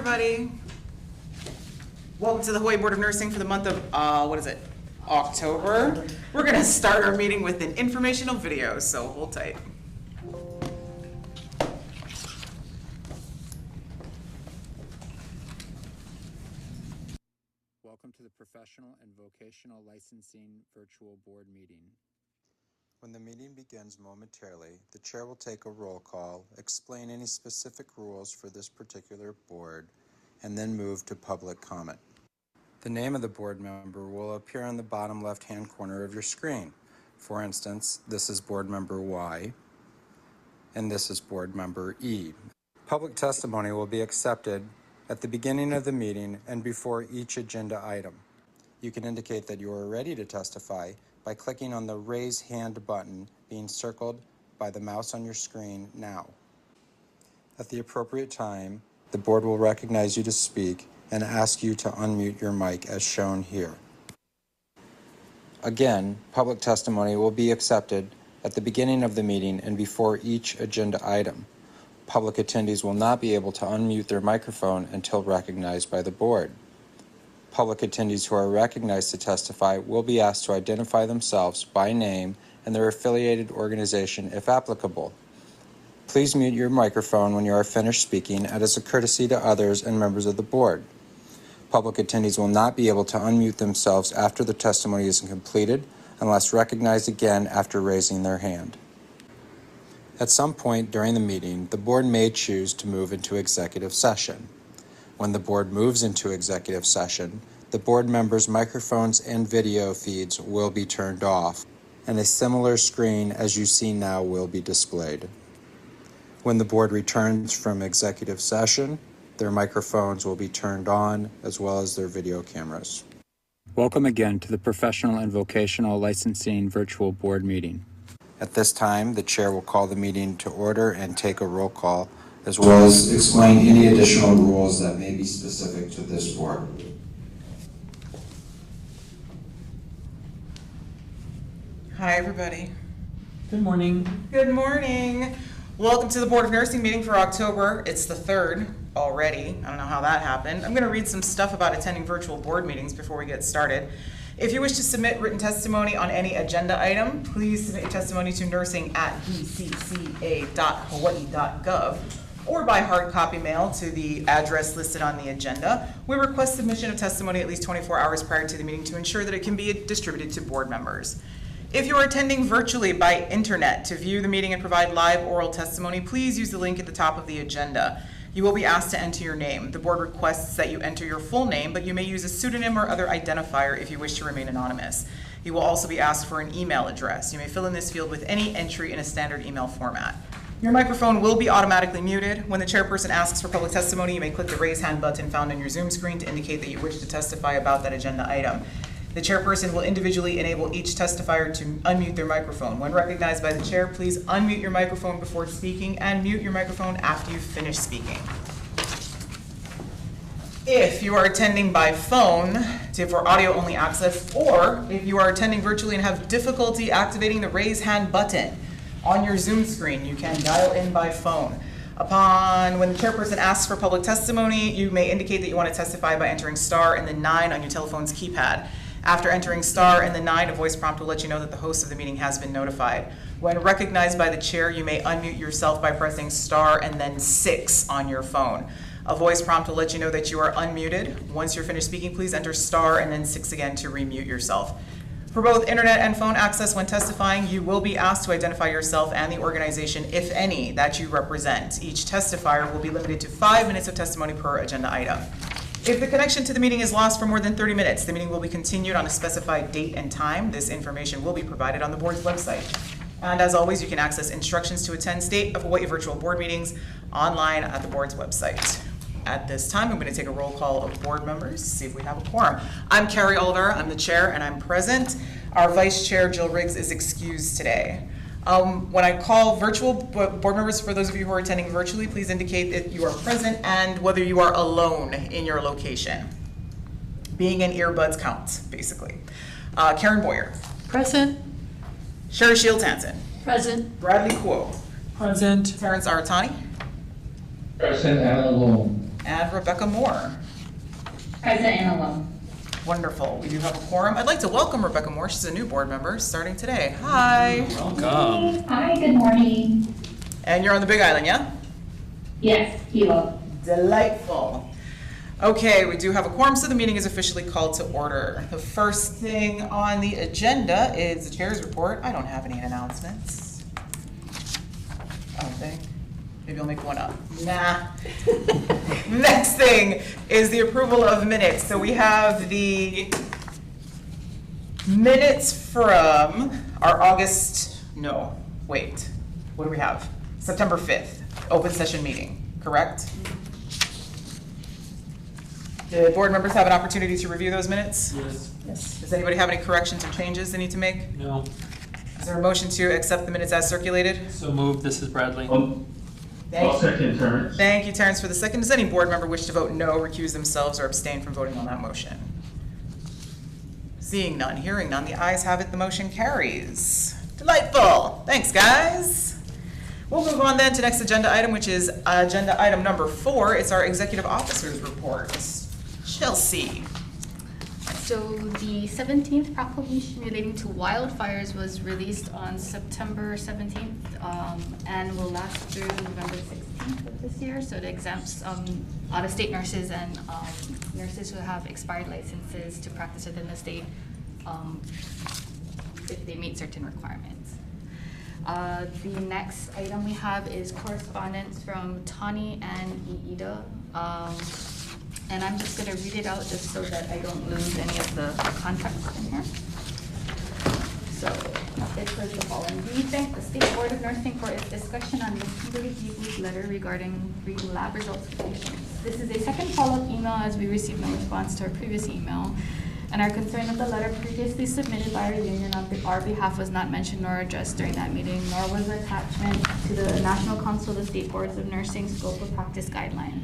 everybody. Welcome to the Hawaii Board of Nursing for the month of, October. We're gonna start our meeting with an informational video, so hold tight. Welcome to the Professional and Vocational Licensing Virtual Board Meeting. When the meeting begins momentarily, the chair will take a roll call, explain any specific rules for this particular board, and then move to public comment. The name of the board member will appear on the bottom left-hand corner of your screen. For instance, this is board member Y, and this is board member E. Public testimony will be accepted at the beginning of the meeting and before each agenda item. You can indicate that you are ready to testify by clicking on the Raise Hand button being circled by the mouse on your screen now. At the appropriate time, the board will recognize you to speak and ask you to unmute your mic as shown here. Again, public testimony will be accepted at the beginning of the meeting and before each agenda item. Public attendees will not be able to unmute their microphone until recognized by the board. Public attendees who are recognized to testify will be asked to identify themselves by name and their affiliated organization if applicable. Please mute your microphone when you are finished speaking, as a courtesy to others and members of the board. Public attendees will not be able to unmute themselves after the testimony is completed unless recognized again after raising their hand. At some point during the meeting, the board may choose to move into executive session. When the board moves into executive session, the board members' microphones and video feeds will be turned off, and a similar screen as you see now will be displayed. When the board returns from executive session, their microphones will be turned on as well as their video cameras. Welcome again to the Professional and Vocational Licensing Virtual Board Meeting. At this time, the chair will call the meeting to order and take a roll call, as well as explain any additional rules that may be specific to this board. Hi, everybody. Good morning. Good morning. Welcome to the Board of Nursing meeting for October. It's the 3rd already. I don't know how that happened. I'm gonna read some stuff about attending virtual board meetings before we get started. If you wish to submit written testimony on any agenda item, please submit your testimony to nursing@dcca.hawaii.gov or by hard copy mail to the address listed on the agenda. We request submission of testimony at least 24 hours prior to the meeting to ensure that it can be distributed to board members. If you are attending virtually by internet to view the meeting and provide live oral testimony, please use the link at the top of the agenda. You will be asked to enter your name. The board requests that you enter your full name, but you may use a pseudonym or other identifier if you wish to remain anonymous. You will also be asked for an email address. You may fill in this field with any entry in a standard email format. Your microphone will be automatically muted. When the chairperson asks for public testimony, you may click the raise hand button found on your Zoom screen to indicate that you wish to testify about that agenda item. The chairperson will individually enable each testifier to unmute their microphone. When recognized by the chair, please unmute your microphone before speaking and mute your microphone after you finish speaking. If you are attending by phone for audio-only access, or if you are attending virtually and have difficulty activating the raise hand button on your Zoom screen, you can dial in by phone. When the chairperson asks for public testimony, you may indicate that you want to testify by entering star and then 9 on your telephone's keypad. After entering star and then 9, a voice prompt will let you know that the host of the meeting has been notified. When recognized by the chair, you may unmute yourself by pressing star and then 6 on your phone. A voice prompt will let you know that you are unmuted. Once you're finished speaking, please enter star and then 6 again to remute yourself. For both internet and phone access when testifying, you will be asked to identify yourself and the organization, if any, that you represent. Each testifier will be limited to 5 minutes of testimony per agenda item. If the connection to the meeting is lost for more than 30 minutes, the meeting will be continued on a specified date and time. This information will be provided on the board's website. And as always, you can access instructions to attend State of Hawaii virtual board meetings online at the board's website. At this time, I'm going to take a roll call of board members to see if we have a quorum. I'm Carrie Oliver, I'm the chair, and I'm present. Our vice chair, Jill Riggs, is excused today. When I call virtual board members, for those of you who are attending virtually, please indicate that you are present and whether you are alone in your location. Being in earbuds counts, basically. Karen Boyer. Present. Sherry Shields-Hansen. Present. Bradley Kuo. Present. Terrence Aratani. Present and alone. And Rebecca Moore. Present and alone. Wonderful. We do have a quorum. I'd like to welcome Rebecca Moore. She's a new board member starting today. Hi. Welcome. Hi, good morning. And you're on the Big Island, yeah? Yes, Kilo. Delightful. Okay, we do have a quorum, so the meeting is officially called to order. The first thing on the agenda is the chair's report. I don't have any announcements. I don't think. Maybe I'll make one up. Nah. Next thing is the approval of minutes. So we have the minutes from our what do we have? September 5th, open session meeting, correct? Did board members have an opportunity to review those minutes? Yes. Does anybody have any corrections or changes they need to make? No. Is there a motion to accept the minutes as circulated? So moved. This is Bradley. I'll second Terrence. Thank you, Terrence, for the second. Does any board member wish to vote no, recuse themselves, or abstain from voting on that motion? Seeing none, hearing none, the ayes have it, the motion carries. Delightful. Thanks, guys. We'll move on then to next agenda item, which is agenda item number 4. It's our executive officers report. Chelsea. So the 17th proclamation relating to wildfires was released on September 17th and will last through November 16th of this year. So it exempts out-of-state nurses and nurses who have expired licenses to practice within the state if they meet certain requirements. The next item we have is correspondence from Tani and Iida. And I'm just going to read it out just so that I don't lose any of the contracts in here. So it says the following. We thank the State Board of Nursing for its discussion on Ms. Kimberly Gibu's letter regarding reading lab results for patients. This is a second follow-up email as we received no response to our previous email. And our concern that the letter previously submitted by our union on our behalf was not mentioned nor addressed during that meeting, nor was an attachment to the National Council of State Boards of Nursing Scope of Practice Guideline.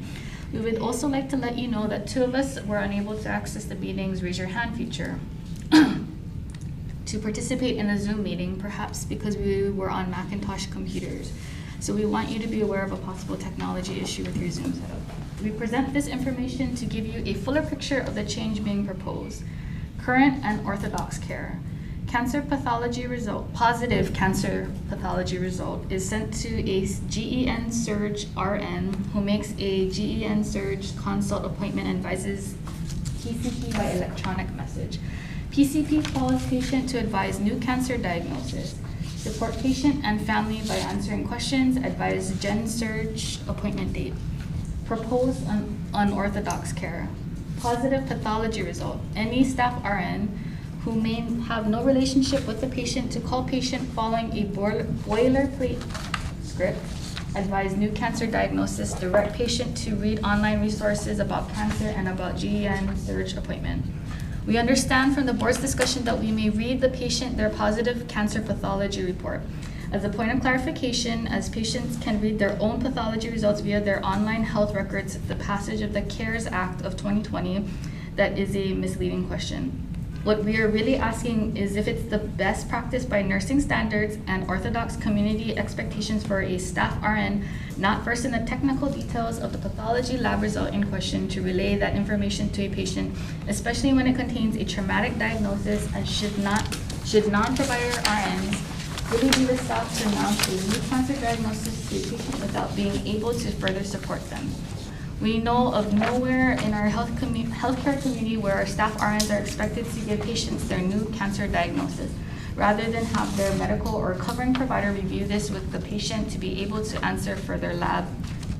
We would also like to let you know that 2 of us were unable to access the meeting's raise your hand feature to participate in a Zoom meeting, perhaps because we were on Macintosh computers. So we want you to be aware of a possible technology issue with your Zoom setup. We present this information to give you a fuller picture of the change being proposed. Current and orthodox care. Positive cancer pathology result is sent to a GEN Surge RN who makes a GEN Surge consult appointment and advises PCP by electronic message. PCP calls patient to advise new cancer diagnosis. Support patient and family by answering questions, advise Gen Surge appointment date. Propose unorthodox care. Positive pathology result. Any staff RN who may have no relationship with the patient to call patient following a boilerplate script, advise new cancer diagnosis, direct patient to read online resources about cancer and about GEN Surge appointment. We understand from the board's discussion that we may read the patient their positive cancer pathology report. As a point of clarification, as patients can read their own pathology results via their online health records, the passage of the CARES Act of 2020, that is a misleading question. What we are really asking is if it's the best practice by nursing standards and orthodox community expectations for a staff RN, not versed in the technical details of the pathology lab result in question, to relay that information to a patient, especially when it contains a traumatic diagnosis, and should non-provider RNs really be the staff to announce a new cancer diagnosis to a patient without being able to further support them. We know of nowhere in our healthcare community where our staff RNs are expected to give patients their new cancer diagnosis, rather than have their medical or covering provider review this with the patient to be able to answer further lab,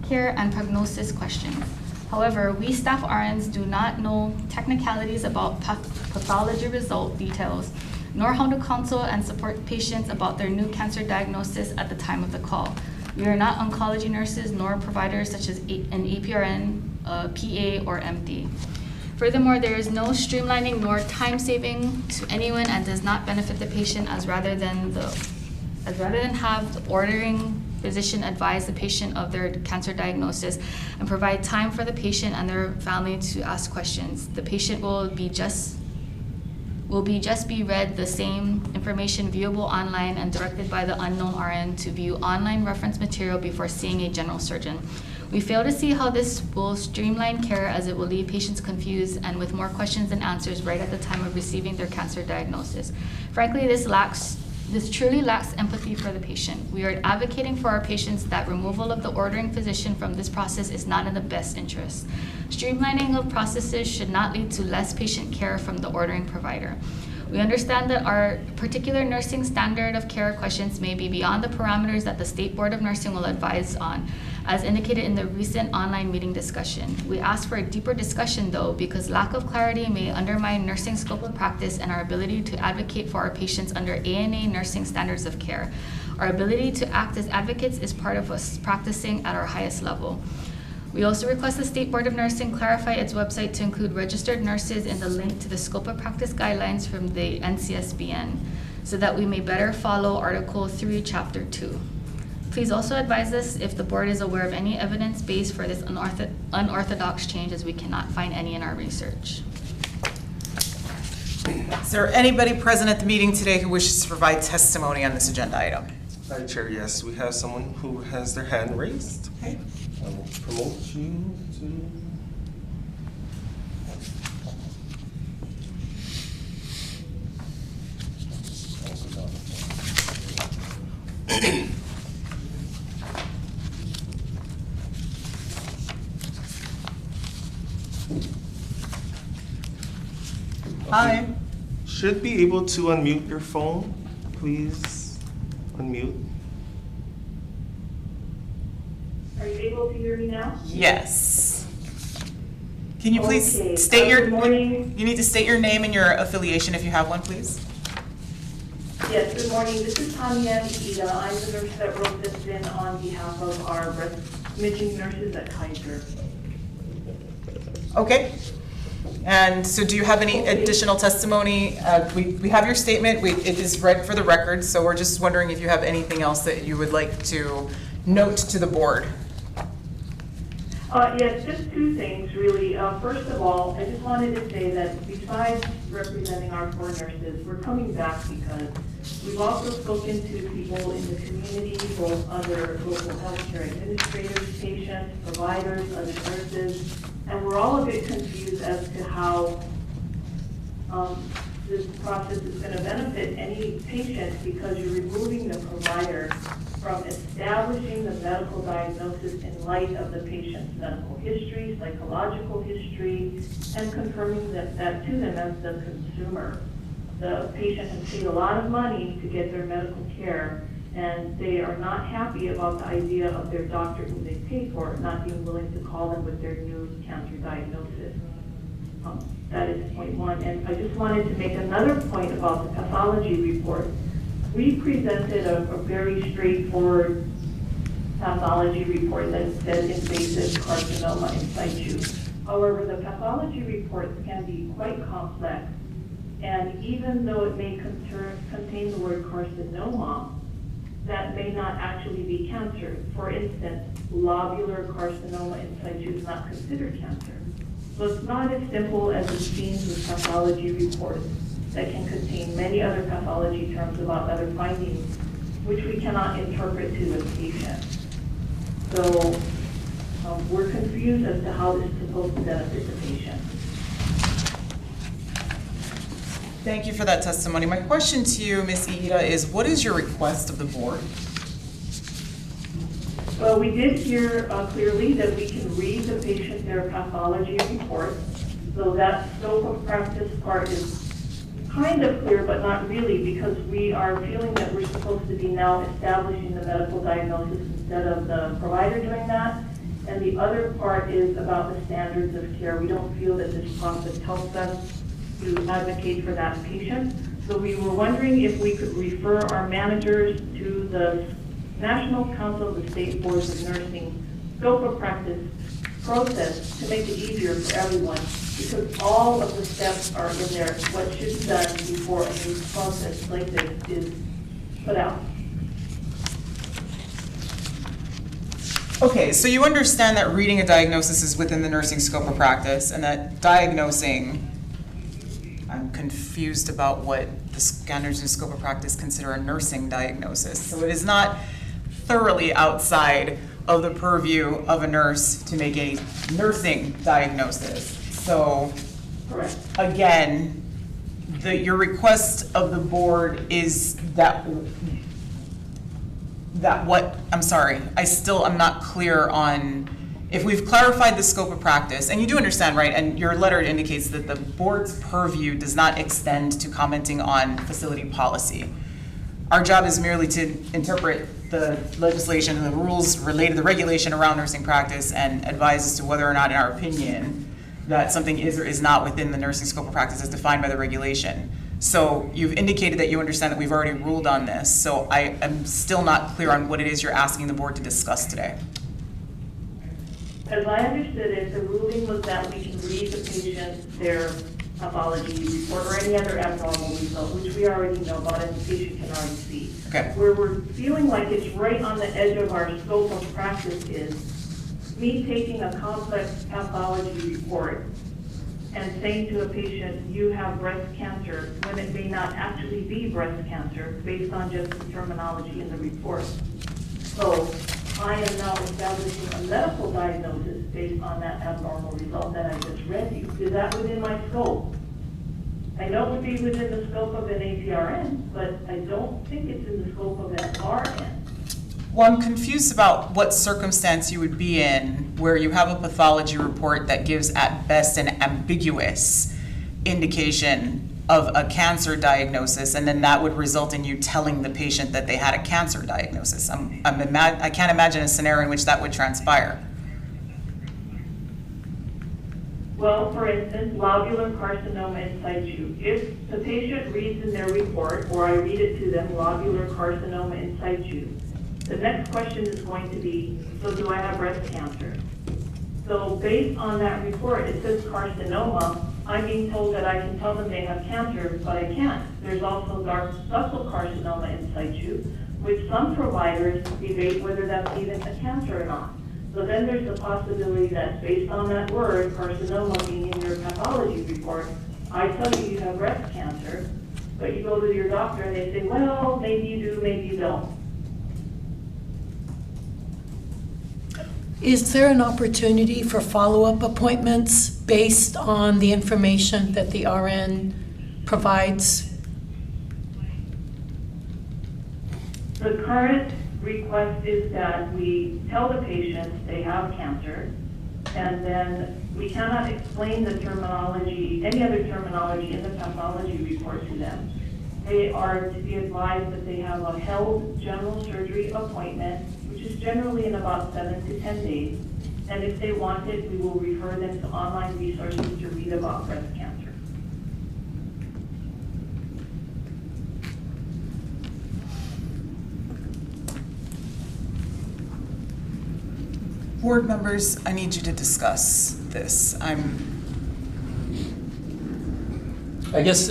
care, and prognosis questions. However, we staff RNs do not know technicalities about pathology result details, nor how to counsel and support patients about their new cancer diagnosis at the time of the call. We are not oncology nurses nor providers such as an APRN, PA, or MD. Furthermore, there is no streamlining nor time saving to anyone and does not benefit the patient as rather than have the ordering physician advise the patient of their cancer diagnosis and provide time for the patient and their family to ask questions. The patient will just be read the same information viewable online and directed by the unknown RN to view online reference material before seeing a general surgeon. We fail to see how this will streamline care, as it will leave patients confused and with more questions than answers right at the time of receiving their cancer diagnosis. Frankly, this truly lacks empathy for the patient. We are advocating for our patients that removal of the ordering physician from this process is not in the best interest. Streamlining of processes should not lead to less patient care from the ordering provider. We understand that our particular nursing standard of care questions may be beyond the parameters that the State Board of Nursing will advise on, as indicated in the recent online meeting discussion. We ask for a deeper discussion, though, because lack of clarity may undermine nursing scope of practice and our ability to advocate for our patients under ANA nursing standards of care. Our ability to act as advocates is part of us practicing at our highest level. We also request the State Board of Nursing clarify its website to include registered nurses in the link to the scope of practice guidelines from the NCSBN, so that we may better follow Article 3, Chapter 2. Please also advise us if the board is aware of any evidence base for this unorthodox change, as we cannot find any in our research. Is there anybody present at the meeting today who wishes to provide testimony on this agenda item? Madam Chair, yes, we have someone who has their hand raised. Okay. I will promote you to. Hi. Should be able to unmute your phone, please. Unmute. Are you able to hear me now? Yes. Can you please Okay, state your, good morning. you need to state your name and your affiliation if you have one, please. Yes, good morning. This is Tanya Ida. I'm the nurse that wrote this in on behalf of our breast imaging nurses at Kaiser. Okay. And so do you have any additional testimony? We have your statement. It is read for the record, so we're just wondering if you have anything else that you would like to note to the board. Yes, just two things, really. First of all, I just wanted to say that besides representing our poor nurses, we're coming back because we've also spoken to people in the community, both other local healthcare administrators, patients, providers, other nurses, and we're all a bit confused as to how this process is going to benefit any patient, because you're removing the provider from establishing the medical diagnosis in light of the patient's medical history, psychological history, and confirming that to them as the consumer. The patient has paid a lot of money to get their medical care, and they are not happy about the idea of their doctor who they pay for not being willing to call them with their new cancer diagnosis. That is point one. And I just wanted to make another point about the pathology report. We presented a very straightforward pathology report that said invasive carcinoma in situ. However, the pathology reports can be quite complex, and even though it may contain the word carcinoma, that may not actually be cancer. For instance, lobular carcinoma in situ is not considered cancer. So it's not as simple as it seems with pathology reports that can contain many other pathology terms about other findings, which we cannot interpret to the patient. So we're confused as to how this is supposed to benefit the patient. Thank you for that testimony. My question to you, Ms. Ida, is what is your request of the board? Well, we did hear clearly that we can read the patient their pathology report. So that scope of practice part is kind of clear, but not really, because we are feeling that we're supposed to be now establishing the medical diagnosis instead of the provider doing that. And the other part is about the standards of care. We don't feel that this process helps us to advocate for that patient. So we were wondering if we could refer our managers to the National Council of the State Boards of Nursing scope of practice process to make it easier for everyone, because all of the steps are in there, what should be done before a new process like this is put out. Okay, so you understand that reading a diagnosis is within the nursing scope of practice, and that diagnosing, I'm confused about what the standards and scope of practice consider a nursing diagnosis. So it is not thoroughly outside of the purview of a nurse to make a nursing diagnosis. So, Correct. again, your request of the board is that what, I'm sorry, I'm not clear on, if we've clarified the scope of practice, and you do understand, right, and your letter indicates that the board's purview does not extend to commenting on facility policy. Our job is merely to interpret the legislation and the rules related to the regulation around nursing practice and advise as to whether or not, in our opinion, that something is or is not within the nursing scope of practice as defined by the regulation. So you've indicated that you understand that we've already ruled on this, so I am still not clear on what it is you're asking the board to discuss today. As I understood it, the ruling was that we can read the patient their pathology report or any other abnormal result, which we already know about and the patient can already see. Okay. Where we're feeling like it's right on the edge of our scope of practice is me taking a complex pathology report and saying to a patient, you have breast cancer, when it may not actually be breast cancer based on just the terminology in the report. So I am now establishing a medical diagnosis based on that abnormal result that I just read you. Is that within my scope? I know it would be within the scope of an APRN, but I don't think it's in the scope of an RN. Well, I'm confused about what circumstance you would be in where you have a pathology report that gives at best an ambiguous indication of a cancer diagnosis, and then that would result in you telling the patient that they had a cancer diagnosis. I can't imagine a scenario in which that would transpire. Well, for instance, lobular carcinoma in situ. If the patient reads in their report, or I read it to them, lobular carcinoma in situ, the next question is going to be, so do I have breast cancer? So based on that report, it says carcinoma. I'm being told that I can tell them they have cancer, but I can't. There's also dark ductal carcinoma in situ, which some providers debate whether that's even a cancer or not. So then there's the possibility that based on that word, carcinoma being in your pathology report, I tell you you have breast cancer, but you go to your doctor and they say, well, maybe you do, maybe you don't. Is there an opportunity for follow-up appointments based on the information that the RN provides? The current request is that we tell the patients they have cancer, and then we cannot explain the terminology, any other terminology in the pathology report to them. They are to be advised that they have a held general surgery appointment, which is generally in about 7 to 10 days. And if they want it, we will refer them to online resources to read about breast cancer. Board members, I need you to discuss this. I guess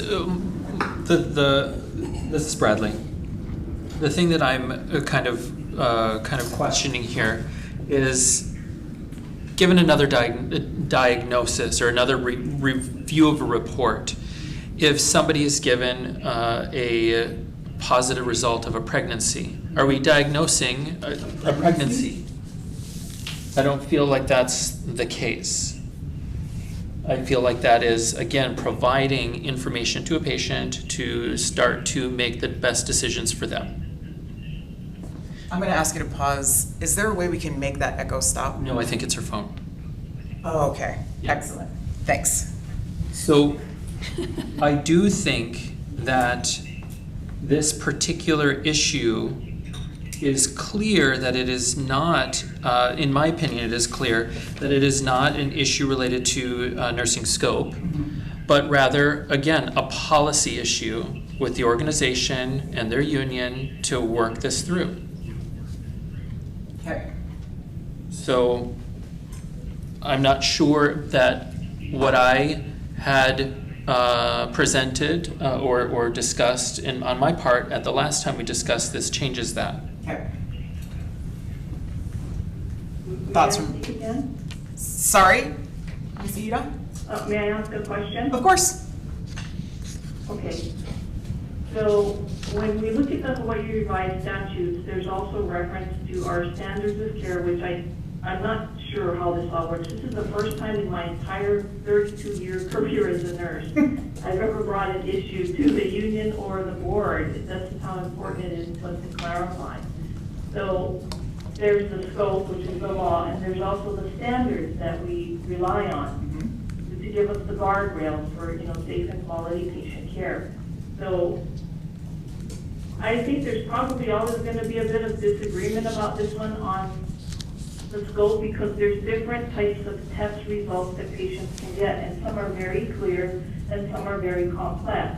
this is Bradley. The thing that I'm kind of questioning here is, given another diagnosis or another review of a report, if somebody is given a positive result of a pregnancy, are we diagnosing a pregnancy? I don't feel like that's the case. I feel like that is, again, providing information to a patient to start to make the best decisions for them. I'm going to ask you to pause. Is there a way we can make that echo stop? No, I think it's her phone. Oh, okay. Yeah. Excellent. Thanks. So I do think that this particular issue is clear that it is not, in my opinion, it is clear that it is not an issue related to nursing scope, but rather, again, a policy issue with the organization and their union to work this through. Okay. So I'm not sure that what I had presented or discussed on my part at the last time we discussed this changes that. Okay. May Thoughts I from- speak again? Sorry, Ms. Ida? May I ask a question? Of course. Okay. So when we look at the Hawaii revised statutes, there's also reference to our standards of care, which I'm not sure how this all works. This is the first time in my entire 32-year career as a nurse I've ever brought an issue to the union or the board. That's how important it is for us to clarify. So there's the scope, which is the law, and there's also the standards that we rely on to give us the guardrails for, safe and quality patient care. So I think there's probably always going to be a bit of disagreement about this one on the scope, because there's different types of test results that patients can get, and some are very clear and some are very complex.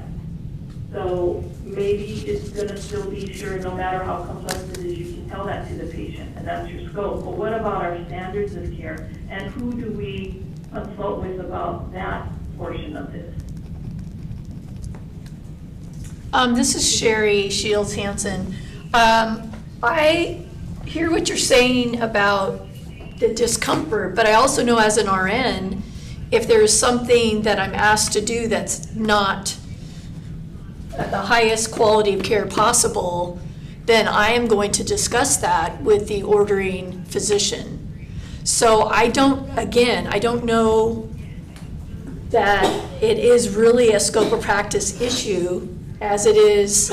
So maybe it's going to still be sure, no matter how complex it is, you can tell that to the patient, and that's your scope. But what about our standards of care, and who do we consult with about that portion of this? This is Sherry Shields Hansen. I hear what you're saying about the discomfort, but I also know as an RN, if there's something that I'm asked to do that's not at the highest quality of care possible, then I am going to discuss that with the ordering physician. So I don't know that it is really a scope of practice issue as it is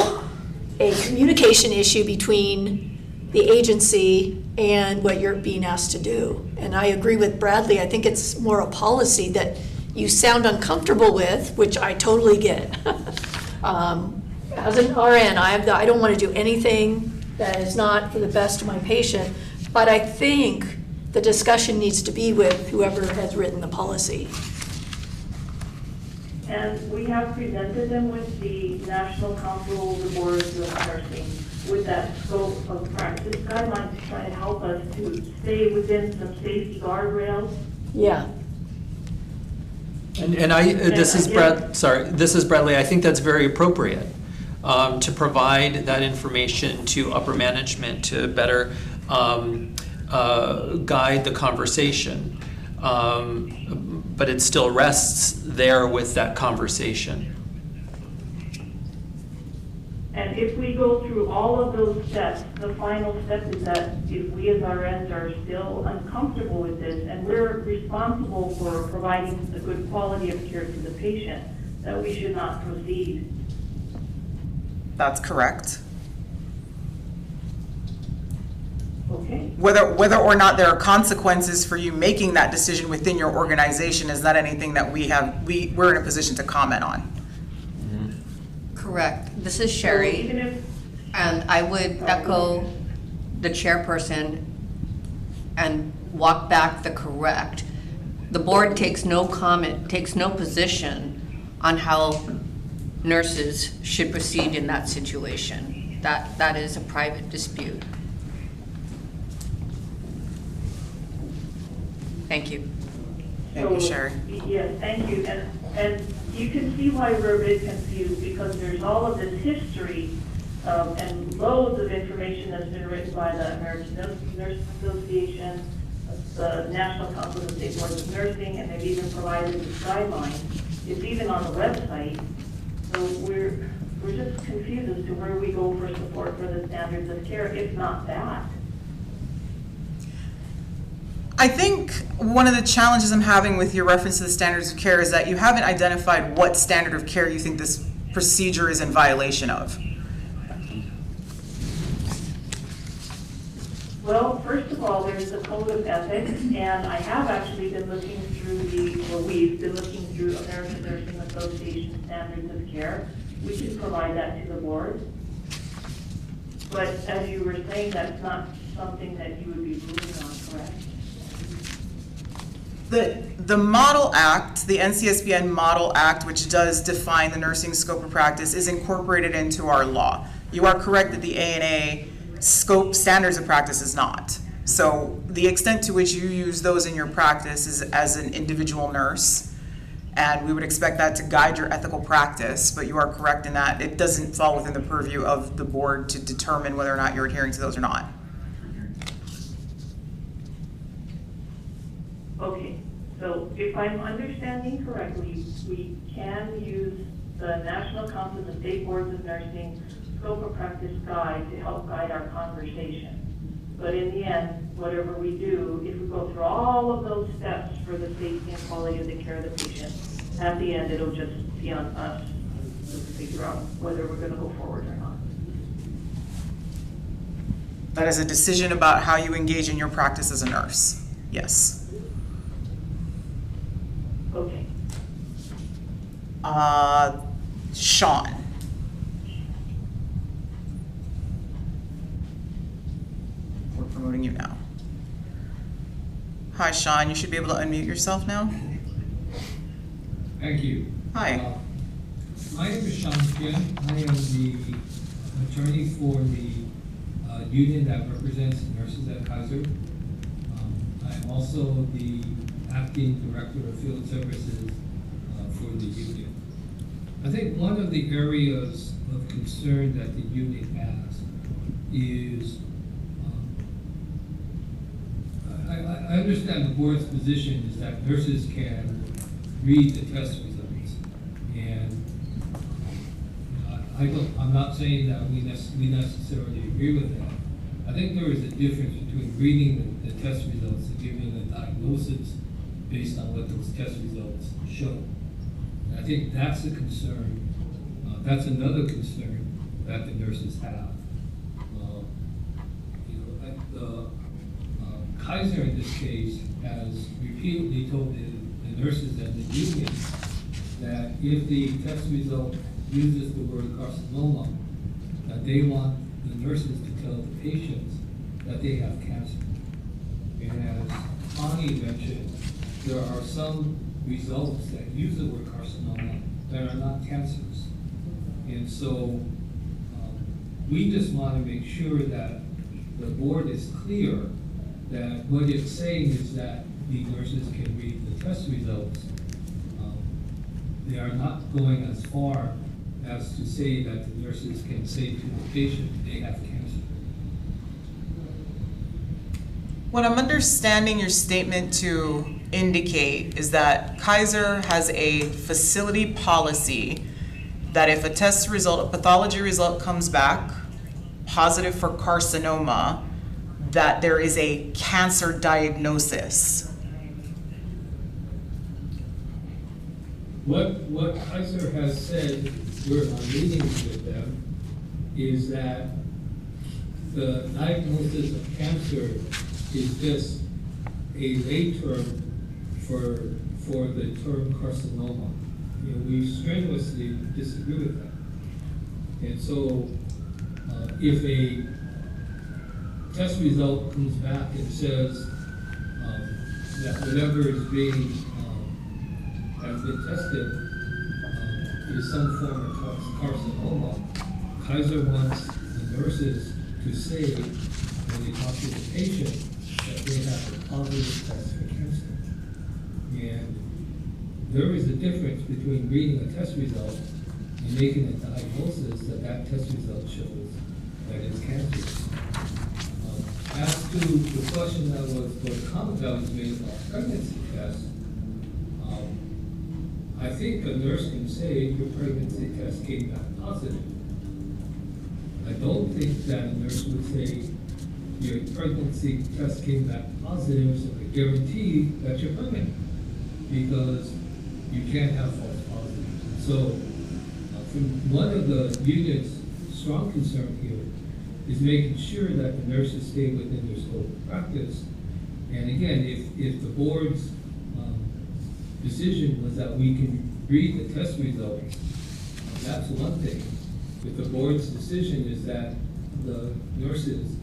a communication issue between the agency and what you're being asked to do. And I agree with Bradley. I think it's more a policy that you sound uncomfortable with, which I totally get. As an RN, I don't want to do anything that is not for the best of my patient, but I think the discussion needs to be with whoever has written the policy. And we have presented them with the National Council of the Boards of Nursing with that scope of practice guidelines to try to help us to stay within some safety guardrails. Yeah. This is Bradley. I think that's very appropriate to provide that information to upper management to better guide the conversation. But it still rests there with that conversation. And if we go through all of those steps, the final step is that if we as RNs are still uncomfortable with this, and we're responsible for providing a good quality of care to the patient, that we should not proceed. That's correct. Okay. Whether or not there are consequences for you making that decision within your organization is not anything that we're in a position to comment on. Correct. This is Sherry, and I would echo the chairperson and walk back the correct. The board takes no position on how nurses should proceed in that situation. That is a private dispute. Thank you. Thank you, Sherry. Yes, thank you. And you can see why we're a bit confused, because there's all of this history and loads of information that's been written by the American Nurses Association, the National Council of State Boards of Nursing, and they've even provided this guideline. It's even on the website. So we're just confused as to where we go for support for the standards of care, if not that. I think one of the challenges I'm having with your reference to the standards of care is that you haven't identified what standard of care you think this procedure is in violation of. Well, first of all, there's the code of ethics, and I have actually been looking through we've been looking through American Nursing Association standards of care. We can provide that to the board. But as you were saying, that's not something that you would be ruling on, correct? The Model Act, the NCSBN Model Act, which does define the nursing scope of practice, is incorporated into our law. You are correct that the ANA scope standards of practice is not. So the extent to which you use those in your practice is as an individual nurse, and we would expect that to guide your ethical practice, but you are correct in that it doesn't fall within the purview of the board to determine whether or not you're adhering to those or not. Okay, so if I'm understanding correctly, we can use the National Council of State Boards of Nursing Scope of Practice Guide to help guide our conversation. But in the end, whatever we do, if we go through all of those steps for the safety and quality of the care of the patient, at the end, it'll just be on us to figure out whether we're gonna go forward or not. That is a decision about how you engage in your practice as a nurse. Yes. Okay. Sean. We're promoting you now. Hi, Sean. You should be able to unmute yourself now. Thank you. Hi. My name is Sean Kim. I am the attorney for the union that represents nurses at Kaiser. I'm also the acting director of field services for the union. I think one of the areas of concern that the union has is, I understand the board's position is that nurses can read the test results. And I'm not saying that we necessarily agree with that. I think there is a difference between reading the test results and giving a diagnosis based on what those test results show. And I think that's a concern. That's another concern that the nurses have. Kaiser in this case has repeatedly told the nurses and the union that if the test result uses the word carcinoma, that they want the nurses to tell the patients that they have cancer. And as Connie mentioned, there are some results that use the word carcinoma that are not cancers. And so we just want to make sure that the board is clear that what it's saying is that the nurses can read the test results. They are not going as far as to say that the nurses can say to the patient they have cancer. What I'm understanding your statement to indicate is that Kaiser has a facility policy that if a test result, a pathology result comes back positive for carcinoma, that there is a cancer diagnosis. What Kaiser has said during our meetings with them is that the diagnosis of cancer is just a lay term for the term carcinoma. You know, we strenuously disagree with that. And so if a test result comes back and says that whatever is being has been tested is some form of carcinoma, Kaiser wants the nurses to say when they talk to the patient that they have a positive test for cancer. And there is a difference between reading a test result and making a diagnosis that that test result shows that it's cancerous. As to the question that was made about pregnancy tests, I think a nurse can say your pregnancy test came back positive. I don't think that a nurse would say your pregnancy test came back positive, so I guarantee that you're pregnant, because you can't have false positives. So from one of the union's strong concern here is making sure that the nurses stay within their scope of practice. And again, if the board's decision was that we can read the test results, that's one thing. If the board's decision is that the nurses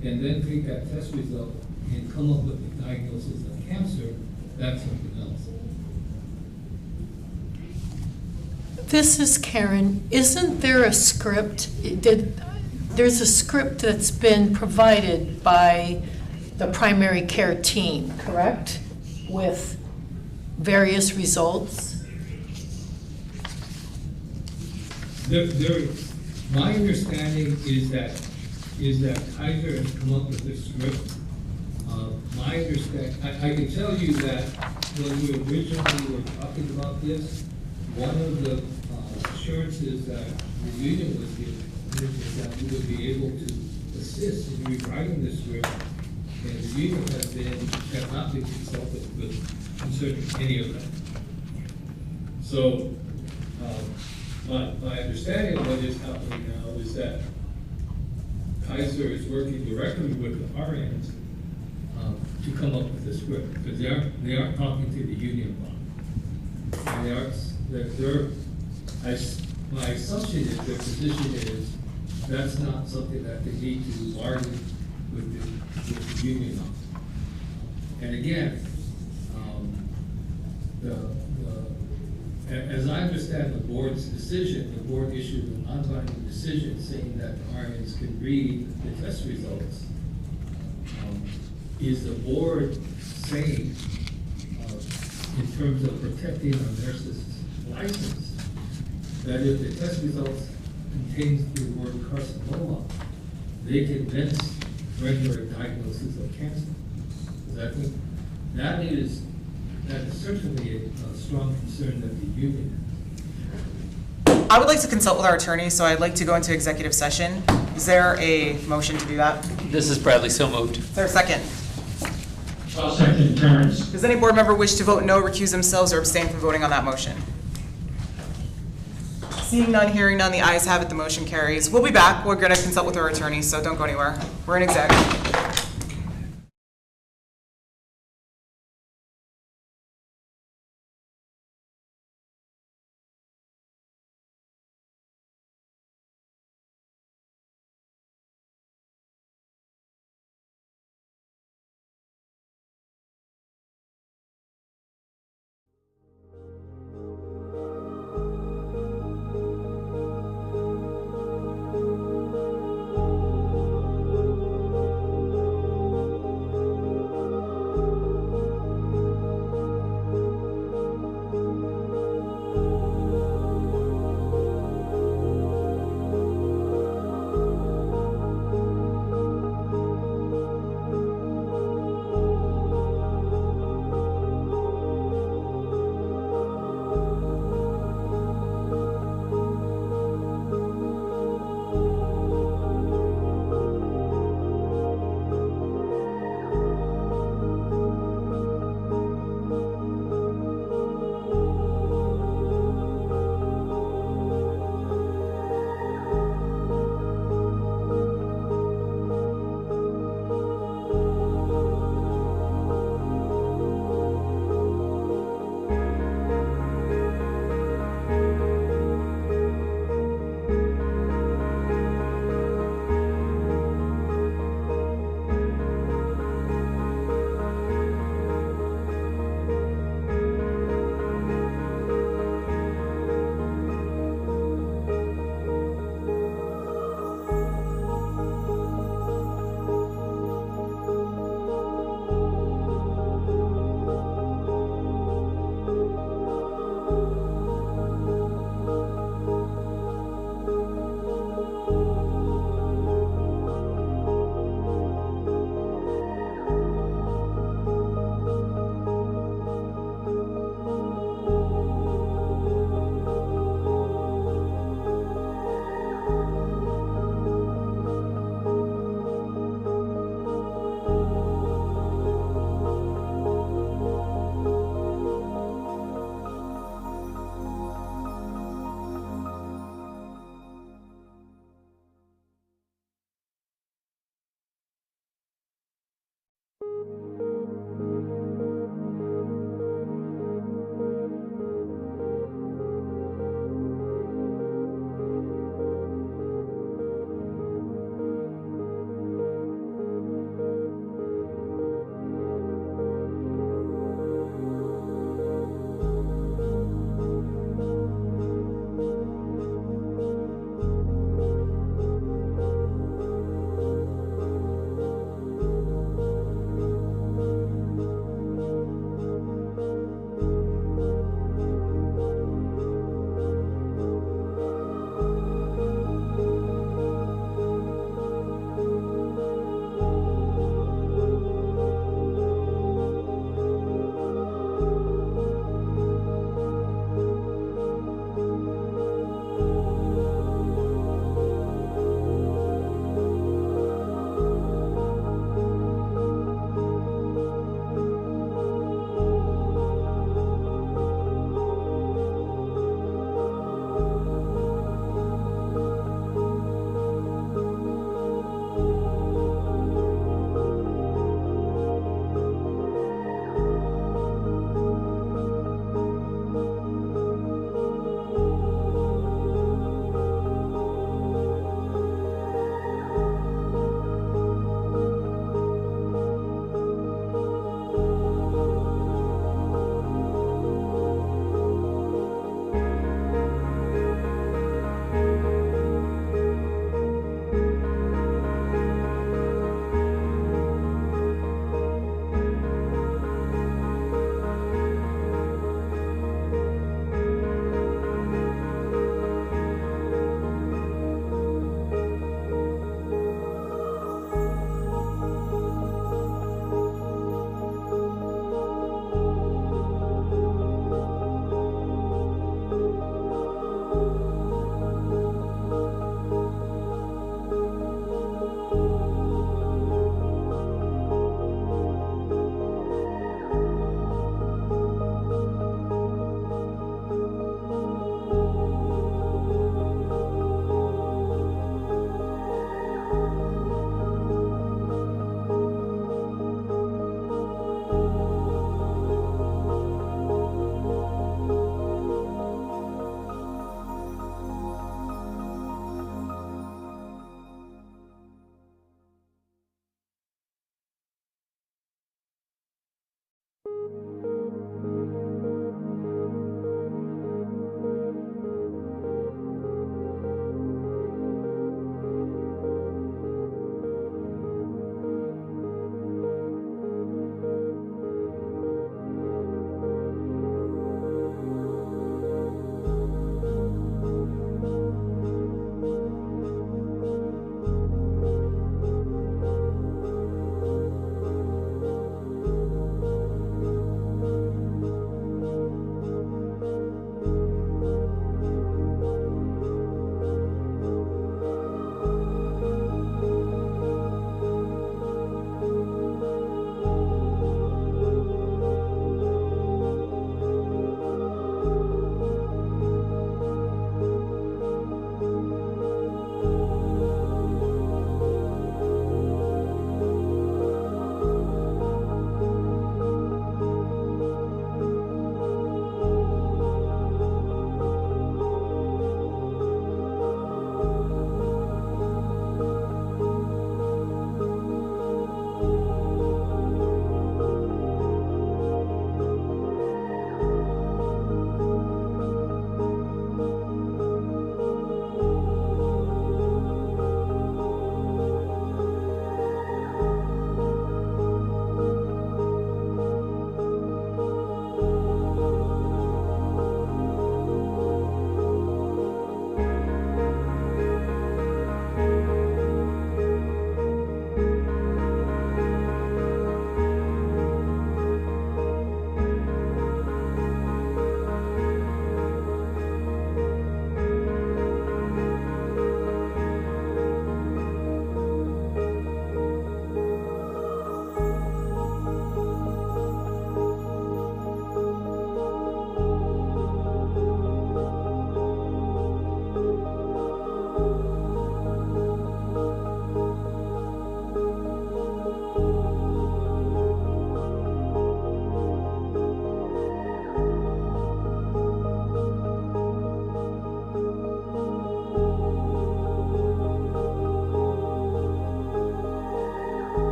can then take that test result and come up with the diagnosis of cancer, that's something else. This is Karen. Isn't there a script? There's a script that's been provided by the primary care team, correct? With various results? My understanding is that Kaiser has come up with this script. My understanding, I can tell you that when we originally were talking about this, one of the assurances that the union was giving is that we would be able to assist in rewriting the script, and the union has not been consulted with concerning any of that. So, my understanding of what is happening now is that Kaiser is working directly with the RNs to come up with the script, because they aren't talking to the union about it. And my assumption is their position is that's not something that they need to bargain with the union on. And again, as I understand the board's decision, the board issued an non-binding decision saying that the RNs can read the test results. Is the board saying, in terms of protecting a nurse's license, that if the test results contains the word carcinoma, they can then render a diagnosis of cancer? Because I think that is certainly a strong concern that the union has. I would like to consult with our attorney, so I'd like to go into executive session. Is there a motion to do that? This is Bradley, so moved. Is there a second? I'll second Terrence. Does any board member wish to vote no, recuse themselves, or abstain from voting on that motion? Seeing none, hearing none, the ayes have it, the motion carries. We'll be back. We're going to consult with our attorney, so don't go anywhere. We're in exec.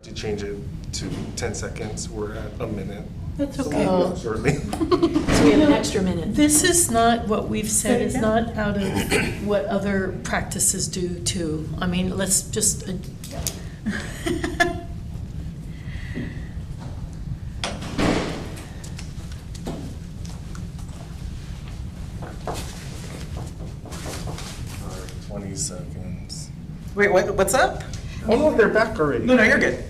To change it to 10 seconds, we're at a minute. That's So okay. we'll go shortly. So we have an extra minute. This is not what we've said, it's not out of what other practices do too. I mean, let's just. All right, 20 seconds. Wait, what's up? Oh no, they're back already. No, you're good.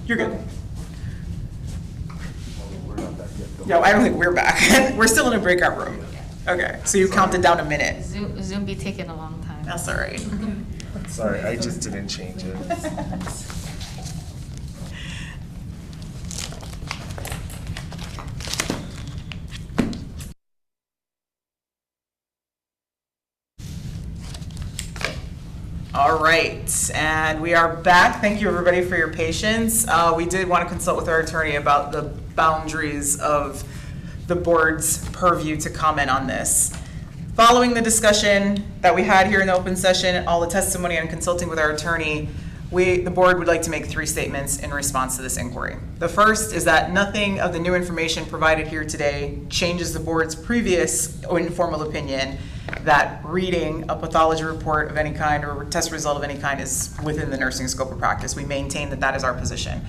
You're good. Oh, we're not back yet, though. Yeah, I don't think we're back. We're still in a breakout room. Okay, so you counted down a minute. Zoom be taking a long time. That's all right. Sorry, I just didn't change it. All right, and we are back. Thank you, everybody, for your patience. We did want to consult with our attorney about the boundaries of the board's purview to comment on this. Following the discussion that we had here in the open session, all the testimony and consulting with our attorney, the board would like to make 3 statements in response to this inquiry. The first is that nothing of the new information provided here today changes the board's previous informal opinion that reading a pathology report of any kind or a test result of any kind is within the nursing scope of practice. We maintain that that is our position.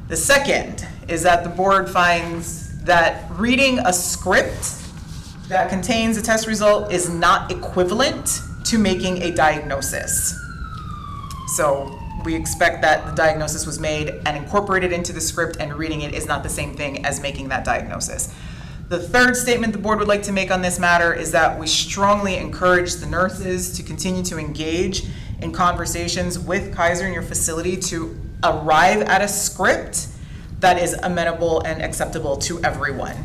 The second is that the board finds that reading a script that contains a test result is not equivalent to making a diagnosis. So we expect that the diagnosis was made and incorporated into the script, and reading it is not the same thing as making that diagnosis. The third statement the board would like to make on this matter is that we strongly encourage the nurses to continue to engage in conversations with Kaiser in your facility to arrive at a script that is amenable and acceptable to everyone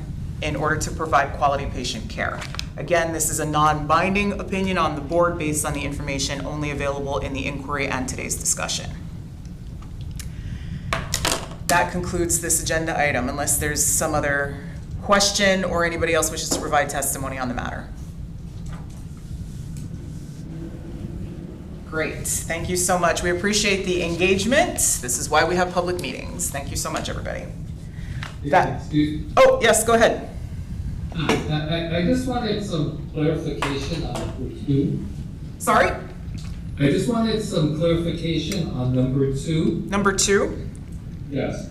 in order to provide quality patient care. Again, this is a non-binding opinion on the board based on the information only available in the inquiry and today's discussion. That concludes this agenda item, unless there's some other question or anybody else wishes to provide testimony on the matter. Great, thank you so much. We appreciate the engagement. This is why we have public meetings. Thank you so much, everybody. Oh, yes, go ahead. I just wanted some clarification on number 2. Sorry? I just wanted some clarification on number 2. Number 2? Yes.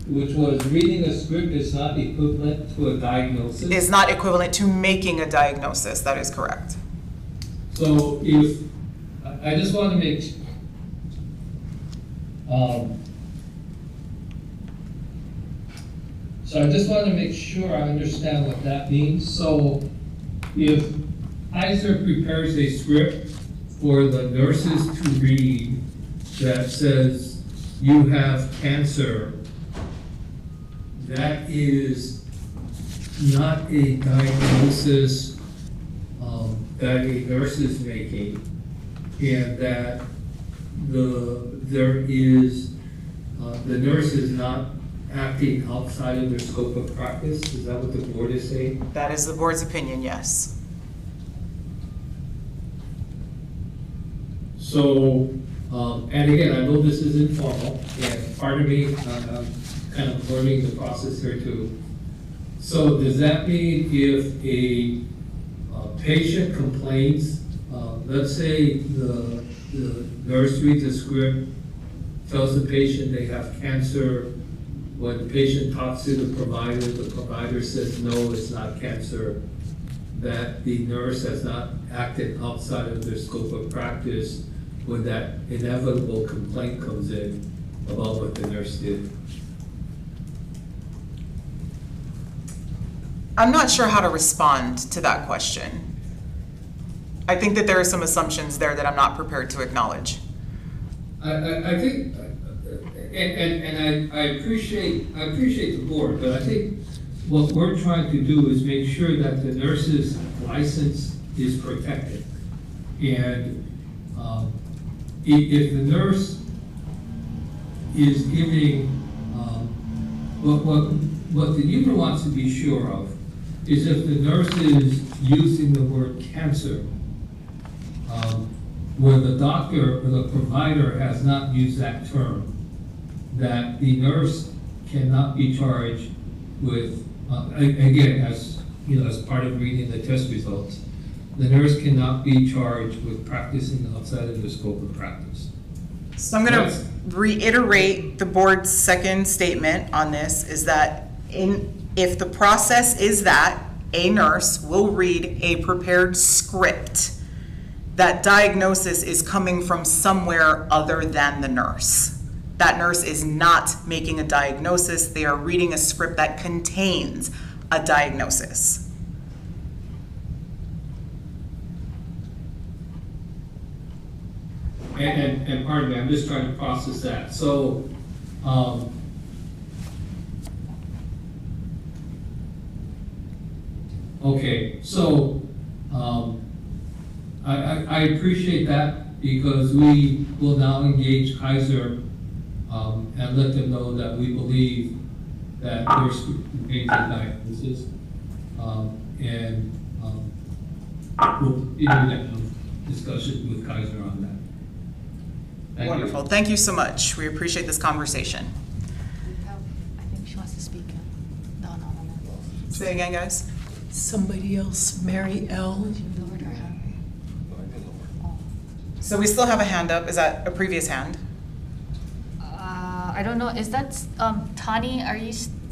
Which was reading a script is not equivalent to a diagnosis. Is not equivalent to making a diagnosis. That is correct. So if, I just want to make, so I just want to make sure I understand what that means. So if Kaiser prepares a script for the nurses to read that says you have cancer, that is not a diagnosis that a nurse is making, and that the nurse is not acting outside of their scope of practice. Is that what the board is saying? That is the board's opinion, yes. So, and again, I know this is informal, and part of me, I'm kind of learning the process here too. So does that mean if a patient complains, let's say the nurse reads a script, tells the patient they have cancer, when the patient talks to the provider says, no, it's not cancer, that the nurse has not acted outside of their scope of practice when that inevitable complaint comes in about what the nurse did? I'm not sure how to respond to that question. I think that there are some assumptions there that I'm not prepared to acknowledge. I think, and I appreciate the board, but I think what we're trying to do is make sure that the nurse's license is protected. And if the nurse is giving, what the union wants to be sure of is if the nurse is using the word cancer, where the doctor or the provider has not used that term, that the nurse cannot be charged with, again, as, you know, as part of reading the test results, the nurse cannot be charged with practicing outside of the scope of practice. So I'm going to reiterate the board's second statement on this, is that if the process is that a nurse will read a prepared script, that diagnosis is coming from somewhere other than the nurse. That nurse is not making a diagnosis. They are reading a script that contains a diagnosis. And pardon me, I'm just trying to process that. So, okay, so, I appreciate that, because we will now engage Kaiser and let them know that we believe that there's a diagnosis, and we'll continue that discussion with Kaiser on that. Thank you. Wonderful. Thank you so much. We appreciate this conversation. I think she wants to speak. No. Say again, guys. Somebody else, Mary L. So we still have a hand up. Is that a previous hand? I don't know, is that, Tani,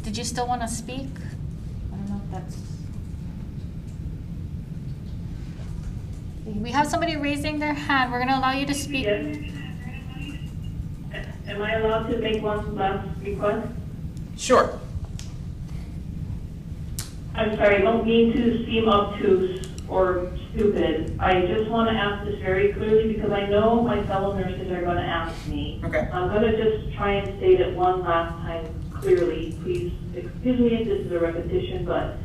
did you still want to speak? I don't know if that's. We have somebody raising their hand, we're gonna allow you to speak. Yes. Am I allowed to make one last request? Sure. I'm sorry, I don't mean to seem obtuse or stupid. I just want to ask this very clearly, because I know my fellow nurses are going to ask me. Okay. I'm going to just try and state it one last time clearly. Please excuse me if this is a repetition, but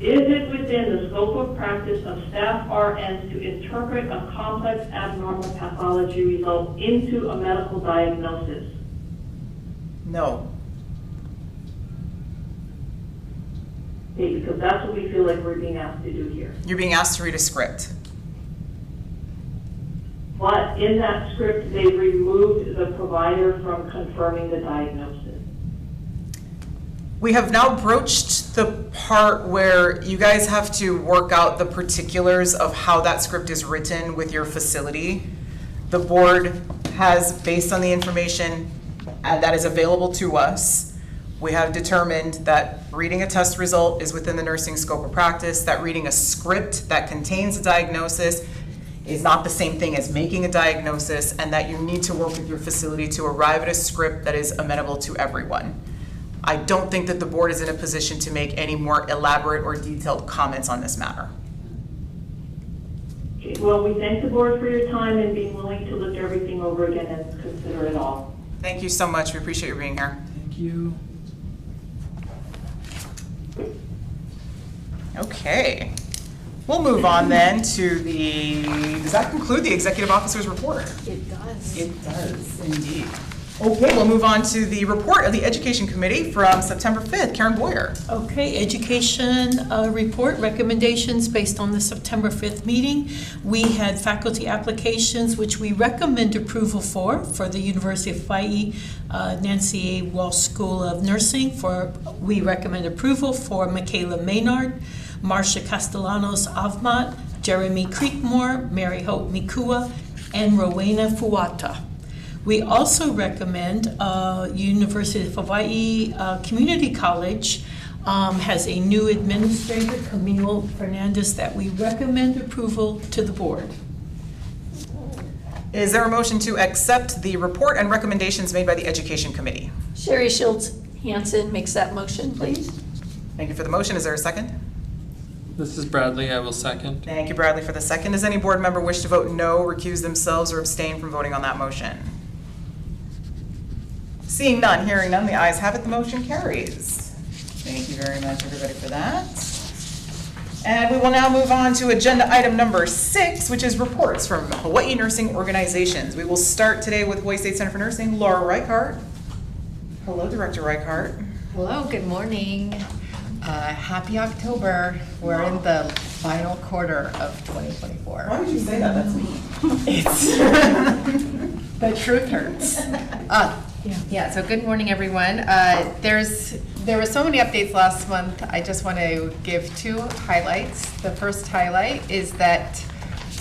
is it within the scope of practice of staff RNs to interpret a complex abnormal pathology result into a medical diagnosis? No. Okay, because that's what we feel like we're being asked to do here. You're being asked to read a script. But in that script, they removed the provider from confirming the diagnosis. We have now broached the part where you guys have to work out the particulars of how that script is written with your facility. The board has, based on the information that is available to us, we have determined that reading a test result is within the nursing scope of practice, that reading a script that contains a diagnosis is not the same thing as making a diagnosis, and that you need to work with your facility to arrive at a script that is amenable to everyone. I don't think that the board is in a position to make any more elaborate or detailed comments on this matter. Okay, well, we thank the board for your time and being willing to look everything over again and consider it all. Thank you so much. We appreciate you being here. Thank you. Okay. We'll move on then to does that conclude the executive officer's report? It does. It does, indeed. Okay, we'll move on to the report of the Education Committee from September 5th. Karen Boyer. Okay, education report recommendations based on the September 5th meeting. We had faculty applications which we recommend approval for the University of Hawaii Nancy A. Walsh School of Nursing. We recommend approval for Michaela Maynard, Marcia Castellanos Avmat, Jeremy Creekmore, Mary Hope Mikua, and Rowena Fuata. We also recommend University of Hawaii Community College has a new administrator, Camille Fernandez, that we recommend approval to the board. Is there a motion to accept the report and recommendations made by the Education Committee? Sherry Shields Hansen makes that motion, please. Thank you for the motion. Is there a second? This is Bradley. I will second. Thank you, Bradley, for the second. Does any board member wish to vote no, recuse themselves, or abstain from voting on that motion? Seeing none, hearing none, the ayes have it, the motion carries. Thank you very much, everybody, for that. And we will now move on to agenda item number 6, which is reports from Hawaii nursing organizations. We will start today with Hawaii State Center for Nursing, Laura Reichart. Hello, Director Reichart. Hello, good morning. Happy October. We're in the final quarter of 2024. Why would you say that? That's me. It's the truth hurts. Yeah, so good morning, everyone. There were so many updates last month. I just want to give 2 highlights. The first highlight is that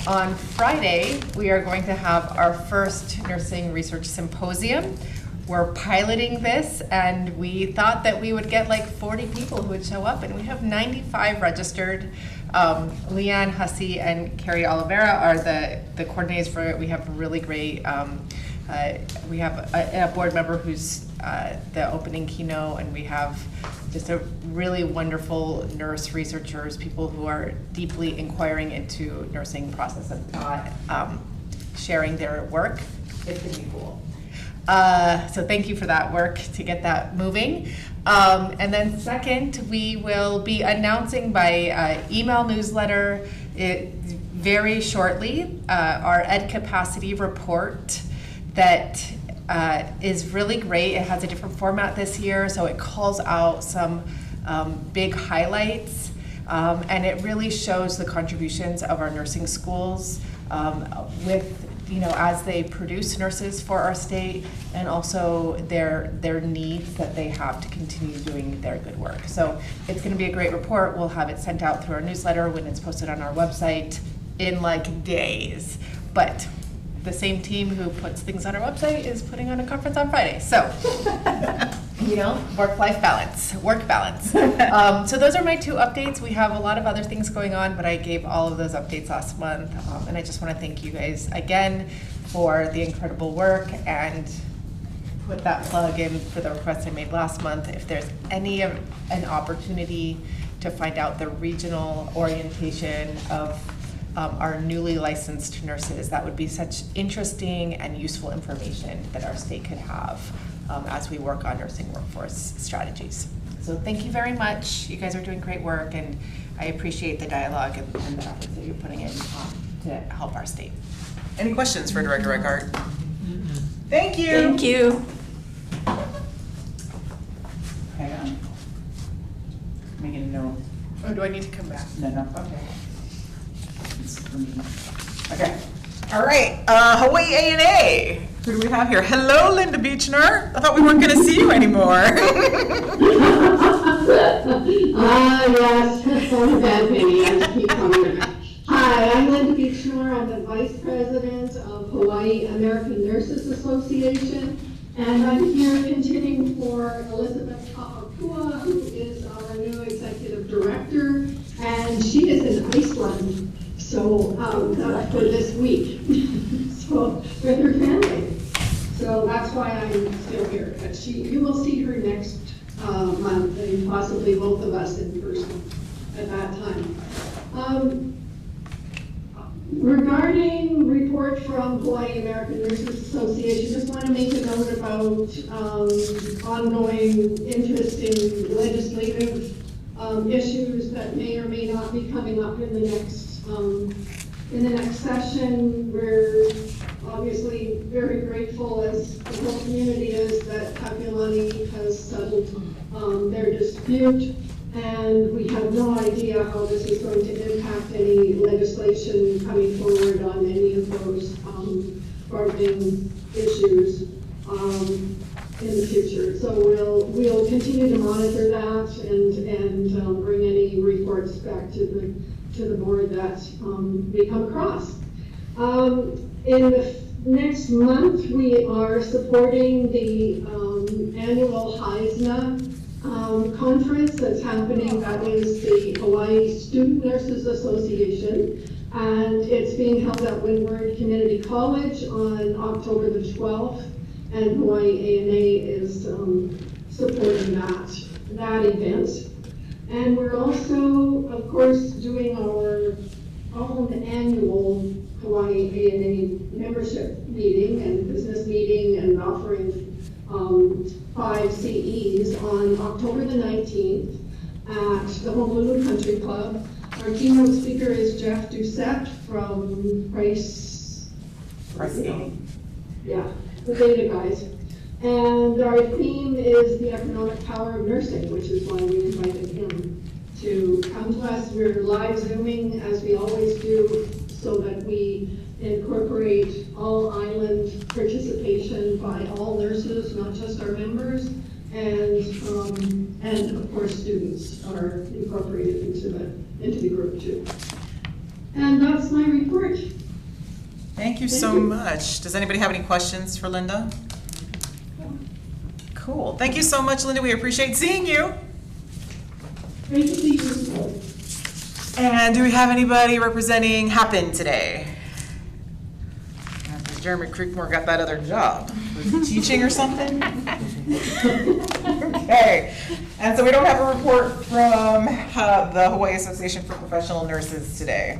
on Friday, we are going to have our first nursing research symposium. We're piloting this, and we thought that we would get like 40 people who would show up, and we have 95 registered. Leanne Hussey and Carrie Oliveira are the coordinators for it. We have a really great, we have a board member who's the opening keynote, and we have just a really wonderful nurse researchers, people who are deeply inquiring into nursing process and thought, sharing their work. It's gonna be cool. So thank you for that work to get that moving. And then second, we will be announcing by email newsletter very shortly our Ed Capacity Report that is really great. It has a different format this year, so it calls out some big highlights, and it really shows the contributions of our nursing schools with, as they produce nurses for our state, and also their needs that they have to continue doing their good work. So it's going to be a great report. We'll have it sent out through our newsletter when it's posted on our website in like days. But the same team who puts things on our website is putting on a conference on Friday. So, work-life balance, work balance. So those are my 2 updates. We have a lot of other things going on, but I gave all of those updates last month. And I just want to thank you guys again for the incredible work, and put that plug in for the request I made last month. If there's an opportunity to find out the regional orientation of our newly licensed nurses, that would be such interesting and useful information that our state could have as we work on nursing workforce strategies. So thank you very much. You guys are doing great work, and I appreciate the dialogue and the efforts that you're putting in to help our state. Any questions for Director Eckhart? Thank you. Thank you. Hang on. Making a note. Oh, do I need to come back? No. Okay. Okay. All right. Hawaii A&A. Who do we have here? Hello, Linda Beechner. I thought we weren't going to see you anymore. Yes. That's not a bad penny. I just keep coming back. Hi, I'm Linda Beechner. I'm the Vice President of Hawaii American Nurses Association. And I'm here continuing for Elizabeth Papakua, who is our new Executive Director. And she is in Iceland. So, for this week, so with her family. So that's why I'm still here. But you will see her next month, and possibly both of us in person at that time. Regarding report from Hawaii American Nurses Association, just want to make a note about ongoing interest in legislative issues that may or may not be coming up in the next session. We're obviously very grateful, as the whole community is, that Kapiolani has settled their dispute, and we have no idea how this is going to impact any legislation coming forward on any of those bargaining issues in the future. So we'll continue to monitor that and bring any reports back to the board that we come across. In the next month, we are supporting the annual HISNA conference that's happening. That is the Hawaii Student Nurses Association, and it's being held at Windward Community College on October the 12th, and Hawaii A&A is supporting that event. And we're also, of course, doing our own annual Hawaii A&A membership meeting and business meeting, and offering 5 CEs on October the 19th at the Honolulu Country Club. Our keynote speaker is Jeff Doucette from Price. Yeah, the data guys. And our theme is the economic power of nursing, which is why we invited him to come to us. We're live Zooming, as we always do, so that we incorporate all island participation by all nurses, not just our members, and of course students are incorporated into the group too. And that's my report. Thank you so much. Does anybody have any questions for Linda? Cool. Thank you so much, Linda. We appreciate seeing you. Great to see you. And do we have anybody representing Happen today? Jeremy Creekmore got that other job. Was he teaching or something? Okay. And so we don't have a report from the Hawaii Association for Professional Nurses today.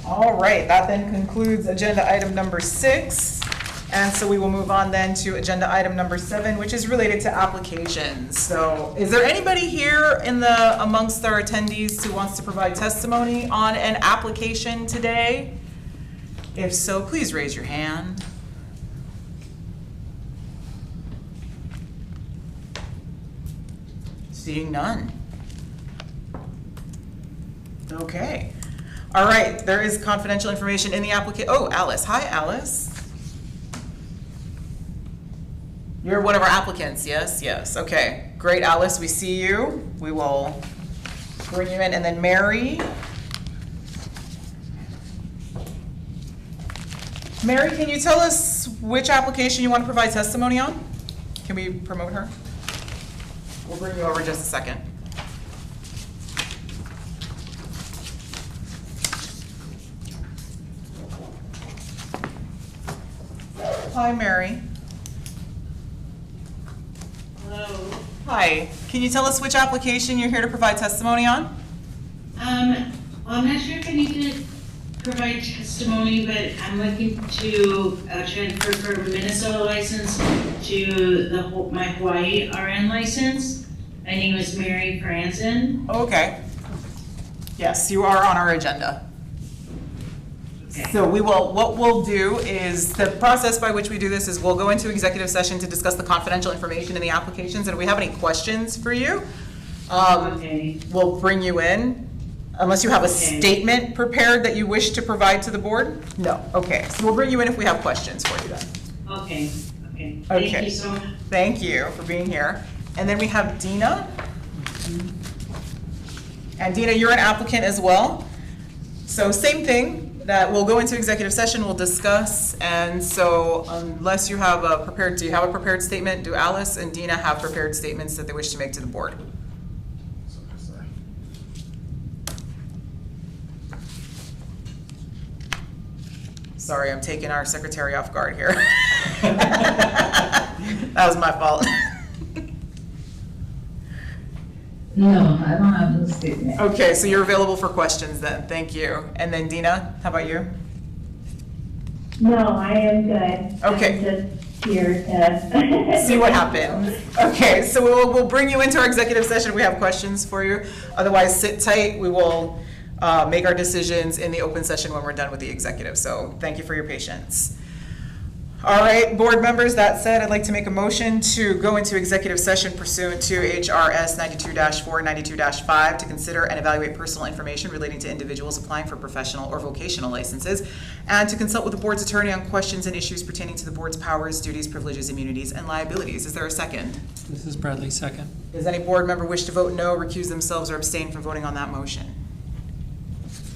All right, that then concludes agenda item number 6. And so we will move on then to agenda item number 7, which is related to applications. So is there anybody here amongst our attendees who wants to provide testimony on an application today? If so, please raise your hand. Seeing none. Okay. All right, there is confidential information in the application. Oh, Alice. Hi, Alice. You're one of our applicants, yes? Yes, okay. Great, Alice, we see you. We will bring you in. And then Mary. Mary, can you tell us which application you want to provide testimony on? Can we promote her? We'll bring you over in just a second. Hi, Mary. Hello. Hi. Can you tell us which application you're here to provide testimony on? Well, I'm not sure if I need to provide testimony, but I'm looking to transfer from a Minnesota license to my Hawaii RN license. My name is Mary Franzen. Okay. Yes, you are on our agenda. So what we'll do is, the process by which we do this is we'll go into executive session to discuss the confidential information in the applications, and if we have any questions for you, we'll bring you in, unless you have a statement prepared that you wish to provide to the board? No, okay, so we'll bring you in if we have questions for you then. Okay. Thank you so much. Thank you for being here. And then we have Dina. And Dina, you're an applicant as well. So same thing, that we'll go into executive session, we'll discuss, and so unless you have a prepared, do you have a prepared statement? Do Alice and Dina have prepared statements that they wish to make to the board? Sorry, I'm taking our secretary off guard here. That was my fault. No, I don't have the statement. Okay, so you're available for questions then. Thank you. And then Dina, how about you? No, I am good. Okay. I'm just here to see what happens. Okay, so we'll bring you into our executive session if we have questions for you. Otherwise, sit tight. We will make our decisions in the open session when we're done with the executive. So thank you for your patience. All right, board members, that said, I'd like to make a motion to go into executive session pursuant to HRS 92-4, 92-5 to consider and evaluate personal information relating to individuals applying for professional or vocational licenses, and to consult with the board's attorney on questions and issues pertaining to the board's powers, duties, privileges, immunities, and liabilities. Is there a second? This is Bradley, second. Does any board member wish to vote no, recuse themselves, or abstain from voting on that motion?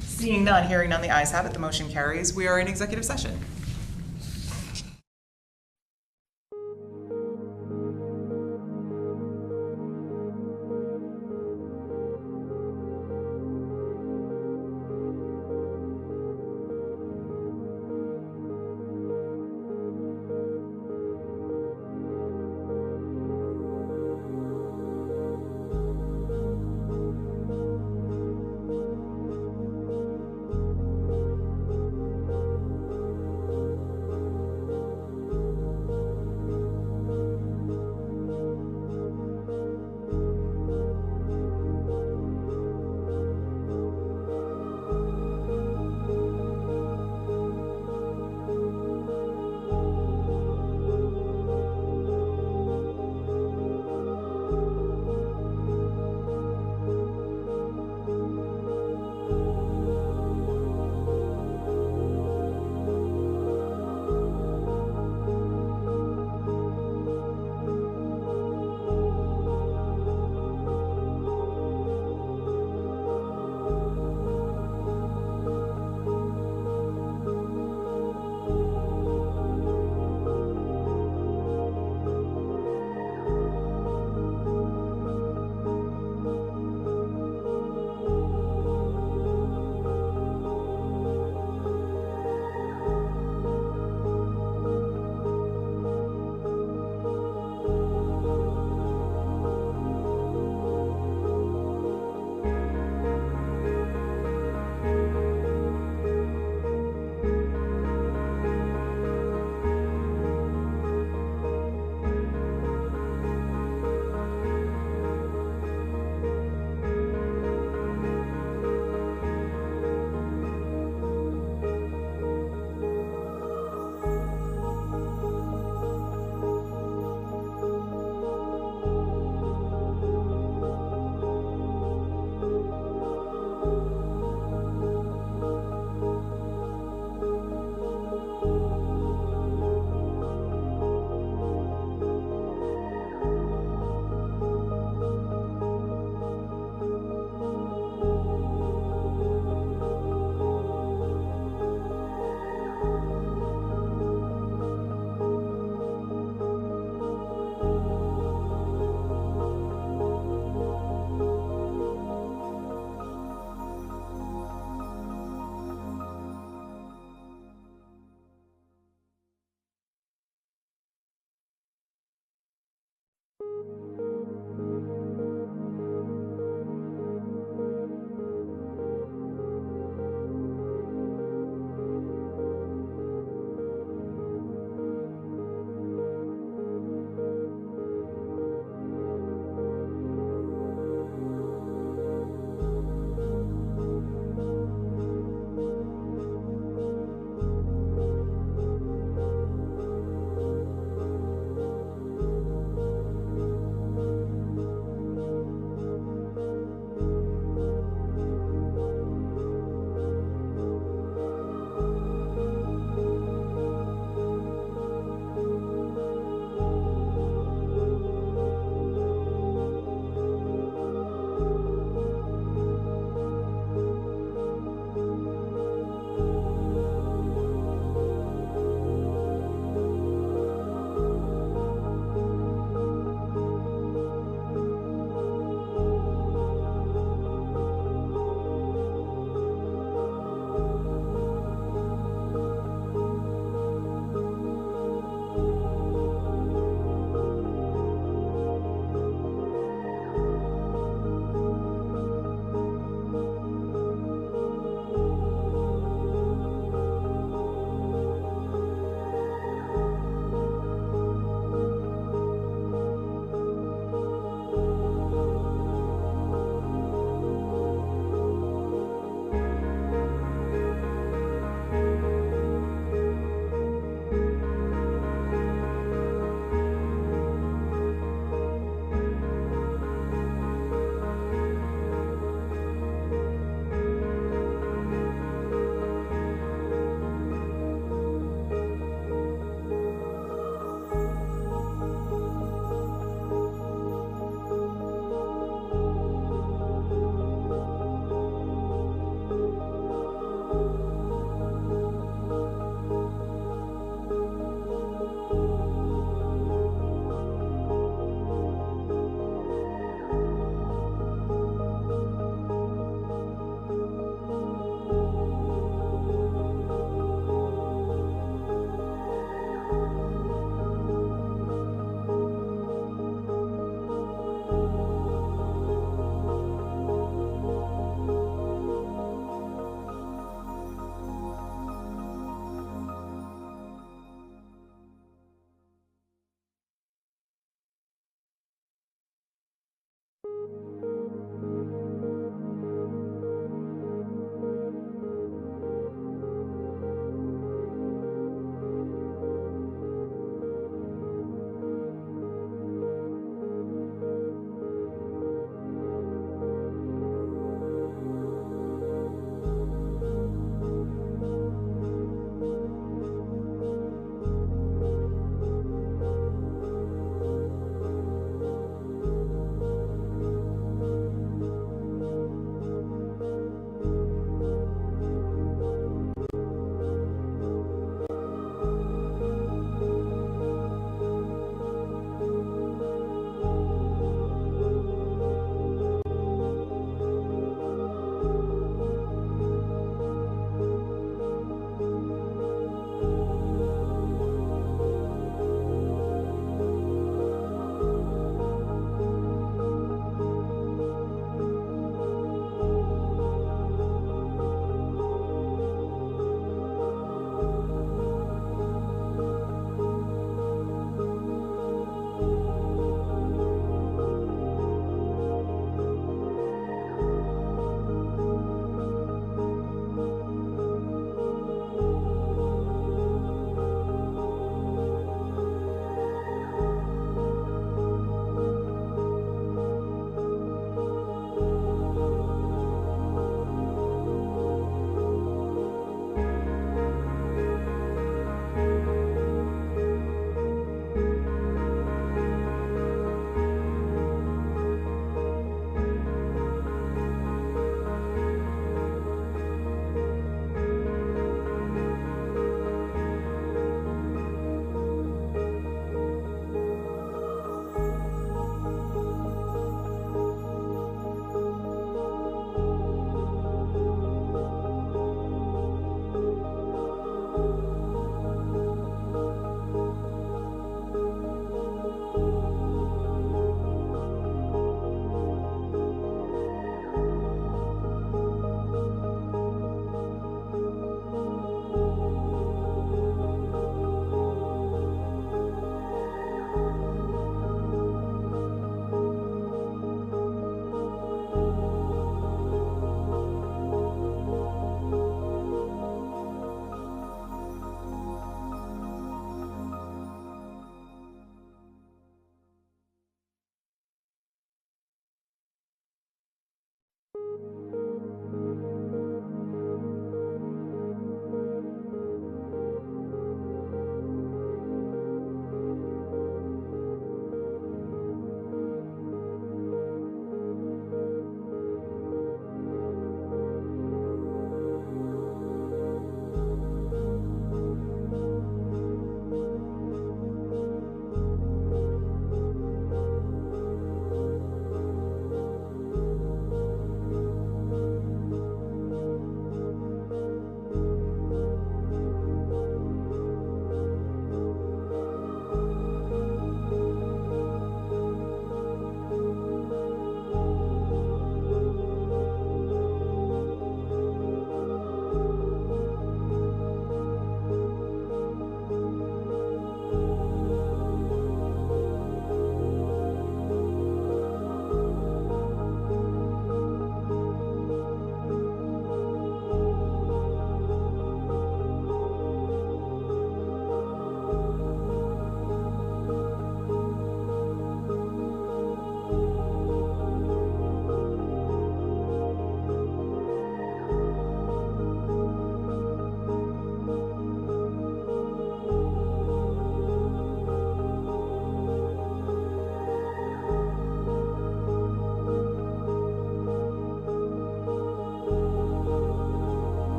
Seeing none, hearing none, the ayes have it. The motion carries. We are in executive session.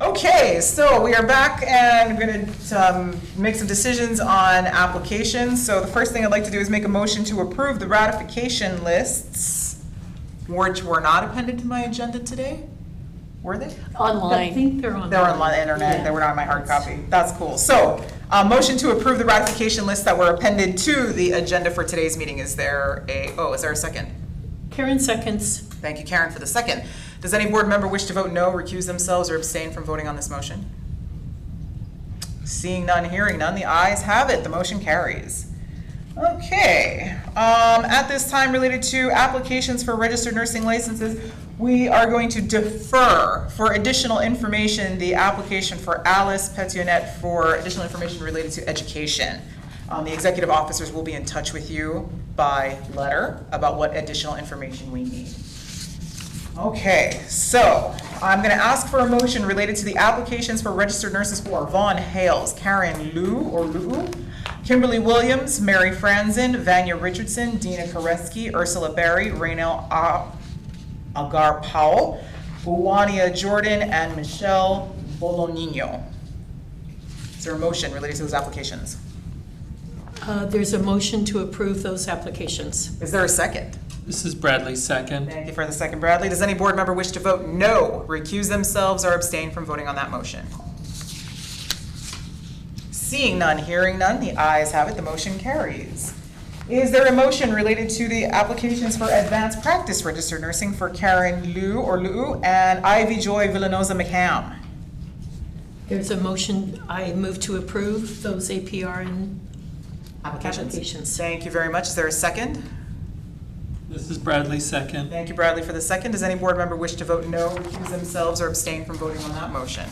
Okay, so we are back and we're going to make some decisions on applications. So the first thing I'd like to do is make a motion to approve the ratification lists, which were not appended to my agenda today. Were they? Online. I think they're online. They were on the internet. They were not on my hard copy. That's cool. So, motion to approve the ratification lists that were appended to the agenda for today's meeting. Is there a second? Karen seconds. Thank you, Karen, for the second. Does any board member wish to vote no, recuse themselves, or abstain from voting on this motion? Seeing none, hearing none, the ayes have it. The motion carries. Okay. At this time, related to applications for registered nursing licenses, we are going to defer for additional information the application for Alice Petionette for additional information related to education. The executive officers will be in touch with you by letter about what additional information we need. Okay, so I'm going to ask for a motion related to the applications for registered nurses for Vaughn Hales, Karen Liu, Kimberly Williams, Mary Franzen, Vanya Richardson, Dina Koreski, Ursula Berry, Raynell Agar Powell, Uwania Jordan, and Michelle Bolognino. Is there a motion related to those applications? There's a motion to approve those applications. Is there a second? This is Bradley's second. Thank you for the second, Bradley. Does any board member wish to vote no, recuse themselves, or abstain from voting on that motion? Seeing none, hearing none, the ayes have it. The motion carries. Is there a motion related to the applications for advanced practice registered nursing for Karen Liu and Ivy Joy Villanosa McCam? There's a motion. I move to approve those APRN applications. Thank you very much. Is there a second? This is Bradley's second. Thank you, Bradley, for the second. Does any board member wish to vote no, recuse themselves, or abstain from voting on that motion?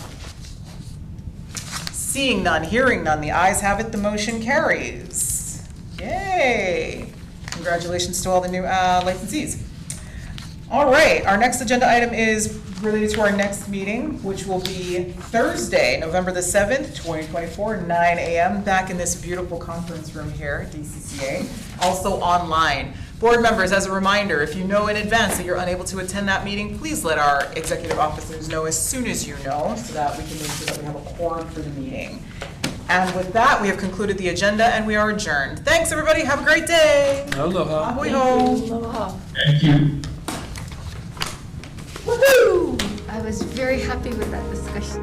Seeing none, hearing none, the ayes have it. The motion carries. Yay! Congratulations to all the new licensees. All right, our next agenda item is related to our next meeting, which will be Thursday, November the 7th, 2024, 9 a.m., back in this beautiful conference room here at DCCA, also online. Board members, as a reminder, if you know in advance that you're unable to attend that meeting, please let our executive officers know as soon as you know, so that we can make sure that we have a quorum for the meeting. And with that, we have concluded the agenda and we are adjourned. Thanks, everybody. Have a great day. Aloha. Ahoy ho. Aloha. Thank you. Woohoo! I was very happy with that discussion.